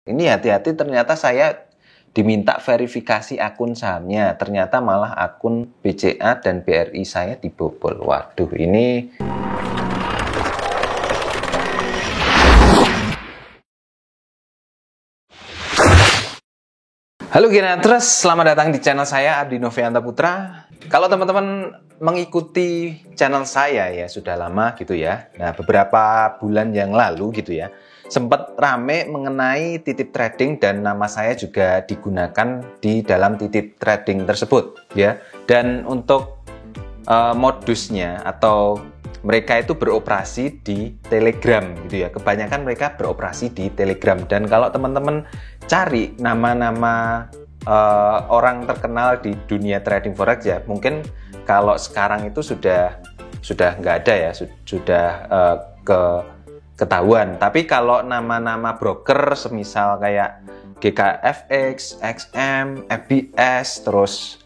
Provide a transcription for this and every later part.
Ini hati-hati, ternyata saya diminta verifikasi akun sahamnya. Ternyata malah akun BCA dan BRI saya dibobol. Waduh, ini... Halo Genators, selamat datang di channel saya, Ardi Novianta Putra. Kalau teman-teman mengikuti channel saya ya sudah lama gitu ya. Nah, beberapa bulan yang lalu gitu ya, sempat rame mengenai titip trading dan nama saya juga digunakan di dalam titip trading tersebut ya. Dan untuk modusnya atau mereka itu beroperasi di Telegram gitu ya. Kebanyakan mereka beroperasi di Telegram. Dan kalau teman-teman cari nama-nama orang terkenal di dunia trading forex ya, mungkin kalau sekarang itu sudah nggak ada ya, sudah ketahuan. Tapi kalau nama-nama broker semisal kayak GKFX, XM, FBS, terus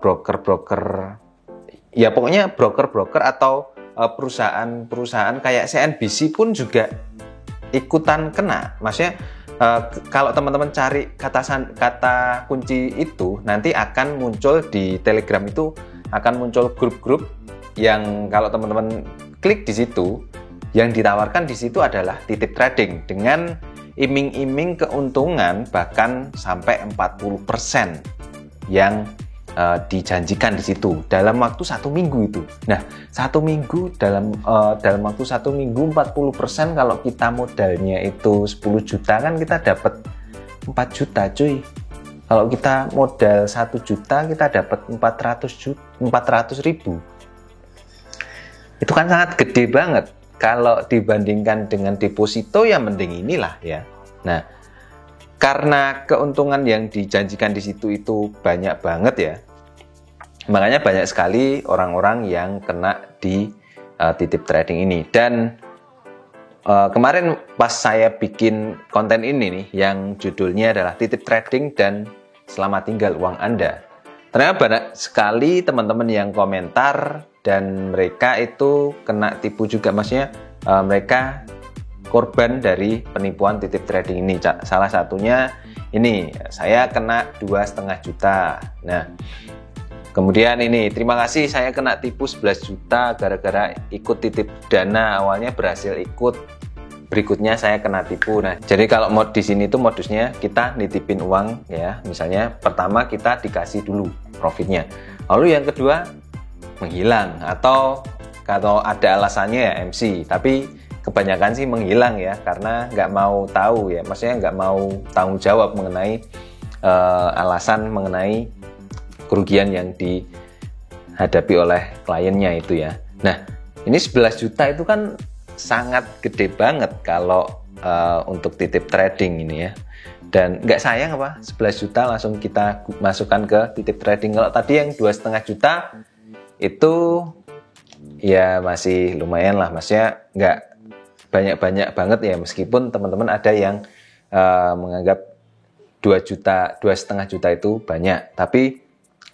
broker-broker ya, pokoknya broker-broker atau perusahaan-perusahaan kayak CNBC pun juga ikutan kena. Maksudnya kalau teman-teman cari kata kunci itu, nanti akan muncul di Telegram, itu akan muncul grup-grup yang kalau teman-teman klik di situ, yang ditawarkan di situ adalah titip trading dengan iming-iming keuntungan bahkan sampai 40% yang dijanjikan di situ dalam waktu 1 minggu itu. Nah, 1 minggu dalam waktu 1 minggu 40%, kalau kita modalnya itu 10 juta kan kita dapat 4 juta cuy. Kalau kita modal 1 juta kita dapat 400 ribu. Itu kan sangat gede banget. Kalau dibandingkan dengan deposito ya mending inilah ya. Nah, karena keuntungan yang dijanjikan di situ itu banyak banget ya, makanya banyak sekali orang-orang yang kena di titip trading ini. Dan kemarin pas saya bikin konten ini nih, yang judulnya adalah titip trading dan selamat tinggal uang Anda, ternyata banyak sekali teman-teman yang komentar dan mereka itu kena tipu juga. Maksudnya mereka korban dari penipuan titip trading ini. Salah satunya ini, saya kena 2,5 juta. Nah, kemudian ini, terima kasih saya kena tipu 11 juta gara-gara ikut titip dana, awalnya berhasil ikut, berikutnya saya kena tipu. Nah, jadi kalau di sini tuh modusnya kita nitipin uang ya, misalnya pertama kita dikasih dulu profitnya, lalu yang kedua menghilang, atau kalau ada alasannya ya MC, tapi kebanyakan sih menghilang ya, karena nggak mau tahu ya, maksudnya nggak mau tanggung jawab mengenai alasan mengenai kerugian yang dihadapi oleh kliennya itu ya. Nah, ini 11 juta itu kan sangat gede banget kalau untuk titip trading ini ya. Dan nggak sayang apa, 11 juta langsung kita masukkan ke titip trading. Kalau tadi yang 2,5 juta itu ya masih lumayan lah, maksudnya nggak banyak-banyak banget ya, meskipun teman-teman ada yang menganggap 2,5 juta itu banyak, tapi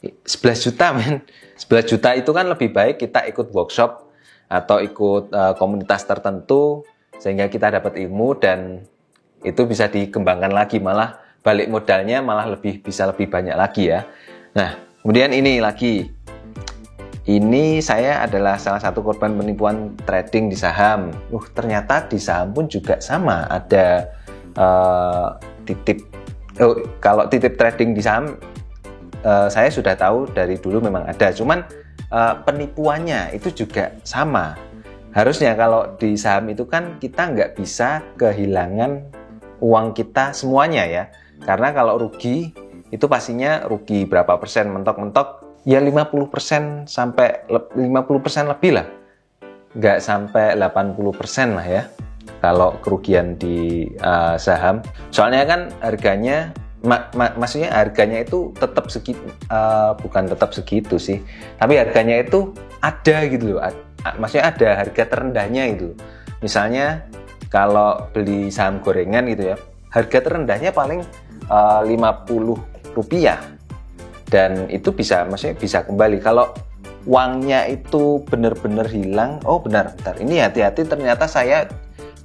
11 juta men, 11 juta itu kan lebih baik kita ikut workshop atau ikut komunitas tertentu sehingga kita dapat ilmu dan itu bisa dikembangkan lagi, malah balik modalnya malah bisa lebih banyak lagi ya. Nah, kemudian ini lagi, ini saya adalah salah satu korban penipuan trading di saham. Ternyata di saham pun juga sama, ada titip. Kalau titip trading di saham saya sudah tahu dari dulu memang ada, cuman penipuannya itu juga sama. Harusnya kalau di saham itu kan kita nggak bisa kehilangan uang kita semuanya ya, karena kalau rugi itu pastinya rugi berapa persen, mentok-mentok ya 50% sampai 50% lebih lah, nggak sampai 80% lah ya kalau kerugian di saham. Soalnya kan harganya maksudnya harganya itu tetap segitu, bukan tetap segitu sih, tapi harganya itu ada gitu loh, maksudnya ada harga terendahnya itu. Misalnya kalau beli saham gorengan gitu ya, harga terendahnya paling 50 rupiah, dan itu maksudnya bisa kembali. Kalau uangnya itu benar-benar hilang, oh bentar, ini hati-hati, ternyata saya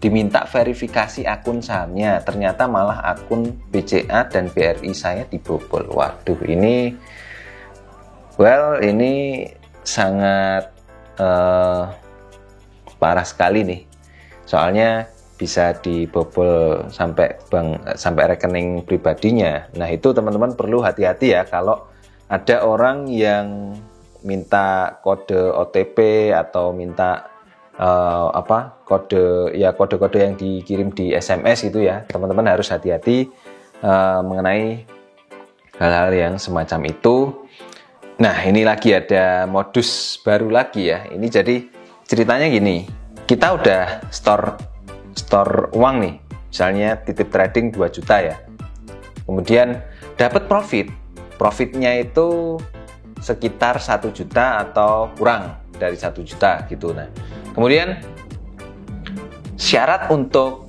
diminta verifikasi akun sahamnya, ternyata malah akun BCA dan BRI saya dibobol. Waduh, ini sangat parah sekali nih. Soalnya bisa dibobol sampai rekening pribadinya. Nah, itu teman-teman perlu hati-hati ya kalau ada orang yang minta kode OTP atau minta kode-kode yang dikirim di SMS itu ya. Teman-teman harus hati-hati mengenai hal-hal yang semacam itu. Nah, ini lagi ada modus baru lagi ya. Ini jadi ceritanya gini. Kita udah store uang nih, misalnya titip trading 2 juta ya, kemudian dapat profitnya itu sekitar 1 juta atau kurang dari 1 juta gitu. Nah, kemudian syarat untuk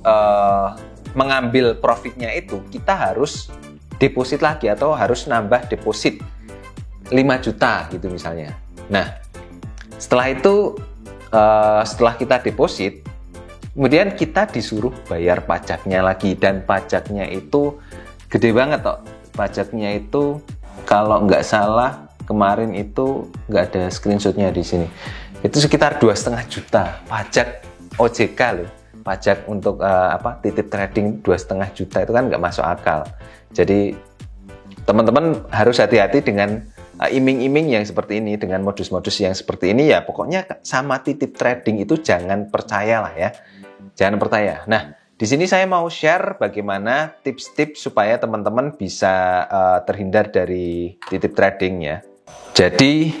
mengambil profitnya itu kita harus deposit lagi atau harus nambah deposit 5 juta gitu misalnya. Nah, setelah itu setelah kita deposit, kemudian kita disuruh bayar pajaknya lagi, dan pajaknya itu gede banget toh. Pajaknya itu kalau nggak salah kemarin itu nggak ada screenshotnya di sini. Itu sekitar 2,5 juta pajak OJK loh. Pajak untuk titip trading 2,5 juta itu kan nggak masuk akal. Jadi teman-teman harus hati-hati dengan iming-iming yang seperti ini, dengan modus-modus yang seperti ini ya. Pokoknya sama titip trading itu jangan percayalah ya. Jangan percaya. Nah, di sini saya mau share bagaimana tips-tips supaya teman-teman bisa terhindar dari titip trading ya. Jadi,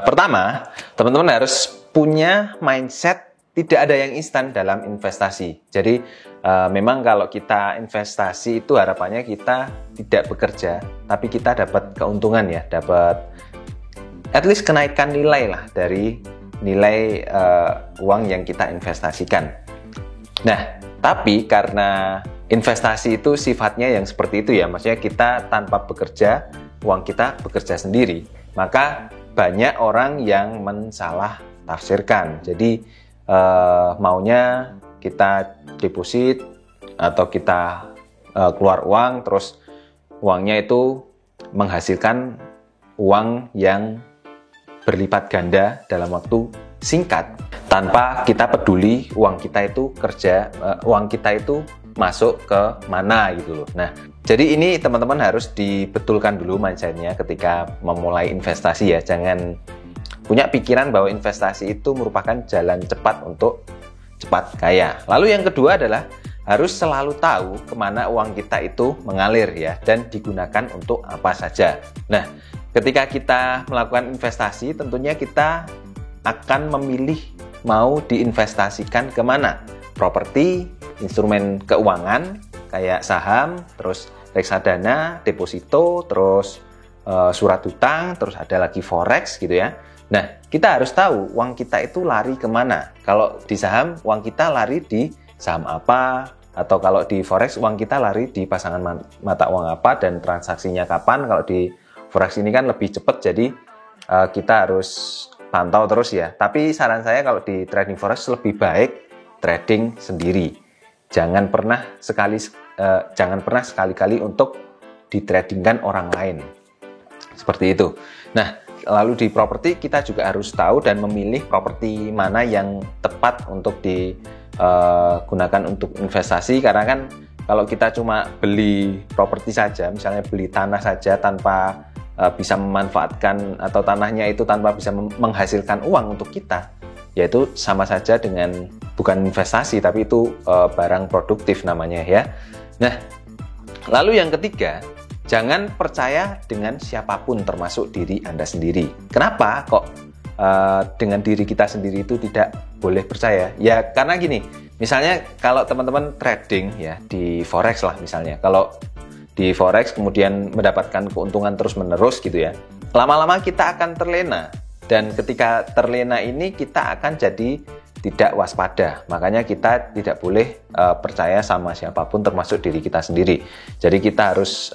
pertama, teman-teman harus punya mindset tidak ada yang instan dalam investasi. Jadi, memang kalau kita investasi itu harapannya kita tidak bekerja, tapi kita dapat keuntungan ya, dapat at least kenaikan nilai lah dari nilai uang yang kita investasikan. Nah, tapi karena investasi itu sifatnya yang seperti itu ya, maksudnya kita tanpa bekerja, uang kita bekerja sendiri, maka banyak orang yang mensalah tafsirkan. Jadi maunya kita deposit atau kita keluar uang, terus uangnya itu menghasilkan uang yang berlipat ganda dalam waktu singkat tanpa kita peduli uang kita itu uang kita itu masuk ke mana gitu loh. Nah, jadi ini teman-teman harus dibetulkan dulu mindsetnya ketika memulai investasi ya. Jangan punya pikiran bahwa investasi itu merupakan jalan cepat untuk cepat kaya. Lalu yang kedua adalah harus selalu tahu kemana uang kita itu mengalir ya, dan digunakan untuk apa saja. Nah, ketika kita melakukan investasi, tentunya kita akan memilih mau diinvestasikan kemana. Properti, instrumen keuangan, kayak saham, terus reksadana, deposito, terus surat utang, terus ada lagi forex gitu ya. Nah, kita harus tahu uang kita itu lari kemana. Kalau di saham, uang kita lari di saham apa, atau kalau di forex, uang kita lari di pasangan mata uang apa, dan transaksinya kapan. Kalau di forex ini kan lebih cepat, jadi kita harus pantau terus ya. Tapi saran saya kalau di trading forex lebih baik trading sendiri. Jangan pernah sekali-kali untuk ditradingkan orang lain. Seperti itu. Nah, lalu di properti kita juga harus tahu dan memilih properti mana yang tepat untuk digunakan untuk investasi, karena kan kalau kita cuma beli properti saja, misalnya beli tanah saja tanpa bisa memanfaatkan, atau tanahnya itu tanpa bisa menghasilkan uang untuk kita, yaitu sama saja dengan bukan investasi, tapi itu barang produktif namanya ya. Nah, lalu yang ketiga, jangan percaya dengan siapapun termasuk diri Anda sendiri. Kenapa kok dengan diri kita sendiri itu tidak boleh percaya? Ya karena gini, misalnya kalau teman-teman trading ya di forex lah misalnya, kalau di forex kemudian mendapatkan keuntungan terus-menerus gitu ya, lama-lama kita akan terlena, dan ketika terlena ini kita akan jadi tidak waspada. Makanya kita tidak boleh percaya sama siapapun termasuk diri kita sendiri. Jadi kita harus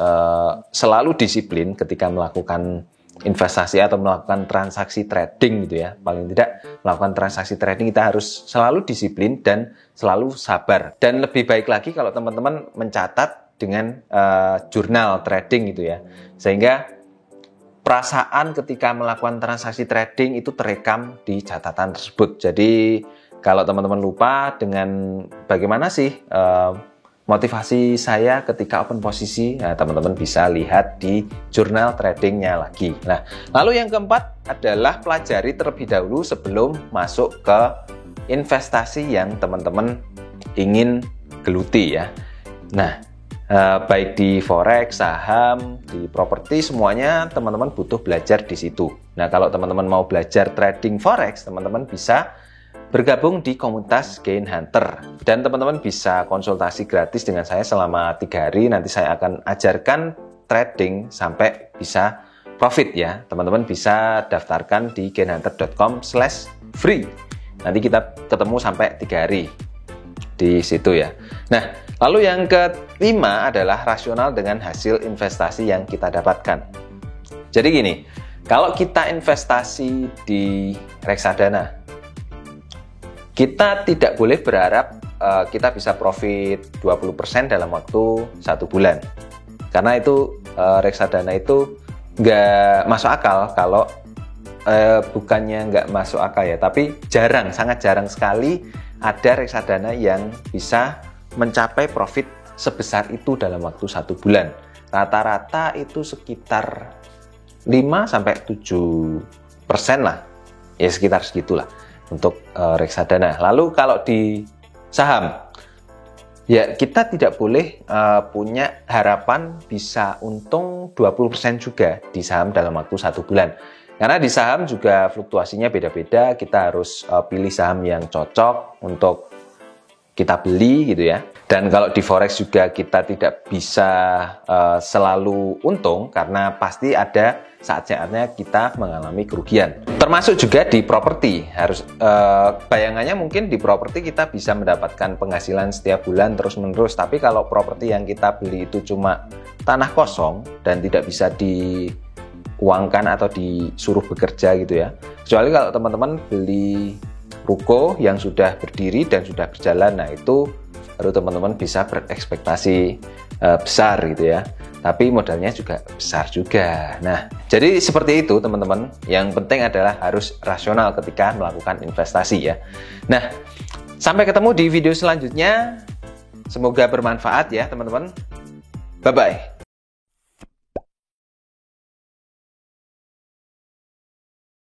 selalu disiplin ketika melakukan investasi atau melakukan transaksi trading gitu ya. Paling tidak melakukan transaksi trading kita harus selalu disiplin dan selalu sabar. Dan lebih baik lagi kalau teman-teman mencatat dengan jurnal trading gitu ya. Sehingga perasaan ketika melakukan transaksi trading itu terekam di catatan tersebut. Jadi kalau teman-teman lupa dengan bagaimana sih motivasi saya ketika open posisi, nah, teman-teman bisa lihat di jurnal tradingnya lagi. Nah, lalu yang keempat adalah pelajari terlebih dahulu sebelum masuk ke investasi yang teman-teman ingin geluti ya. Nah, baik di forex, saham, di properti, semuanya teman-teman butuh belajar di situ. Nah, kalau teman-teman mau belajar trading forex, teman-teman bisa bergabung di komunitas Gain Hunter. Dan teman-teman bisa konsultasi gratis dengan saya selama 3 hari. Nanti saya akan ajarkan trading sampai bisa profit ya. Teman-teman bisa daftarkan di gainhunter.com/free. Nanti kita ketemu sampai 3 hari di situ ya. Nah, lalu yang kelima adalah rasional dengan hasil investasi yang kita dapatkan. Jadi gini, kalau kita investasi di reksadana, kita tidak boleh berharap kita bisa profit 20% dalam waktu 1 bulan. Karena itu reksadana itu nggak masuk akal. Kalau bukannya nggak masuk akal ya, tapi jarang, sangat jarang sekali ada reksadana yang bisa mencapai profit sebesar itu dalam waktu 1 bulan. Rata-rata itu sekitar 5-7% lah. Ya sekitar segitulah untuk reksadana. Lalu kalau di saham, ya kita tidak boleh punya harapan bisa untung 20% juga di saham dalam waktu 1 bulan. Karena di saham juga fluktuasinya beda-beda, kita harus pilih saham yang cocok untuk kita beli gitu ya. Dan kalau di forex juga kita tidak bisa selalu untung, karena pasti ada saat-saatnya kita mengalami kerugian. Termasuk juga di properti. Harus bayangannya mungkin di properti kita bisa mendapatkan penghasilan setiap bulan terus-menerus, tapi kalau properti yang kita beli itu cuma tanah kosong dan tidak bisa diuangkan atau disuruh bekerja gitu ya. Kecuali kalau teman-teman beli ruko yang sudah berdiri dan sudah berjalan, nah itu baru teman-teman bisa berekspektasi besar gitu ya. Tapi modalnya juga besar juga. Nah, jadi seperti itu teman-teman. Yang penting adalah harus rasional ketika melakukan investasi ya. Nah, sampai ketemu di video selanjutnya. Semoga bermanfaat ya teman-teman. Bye-bye.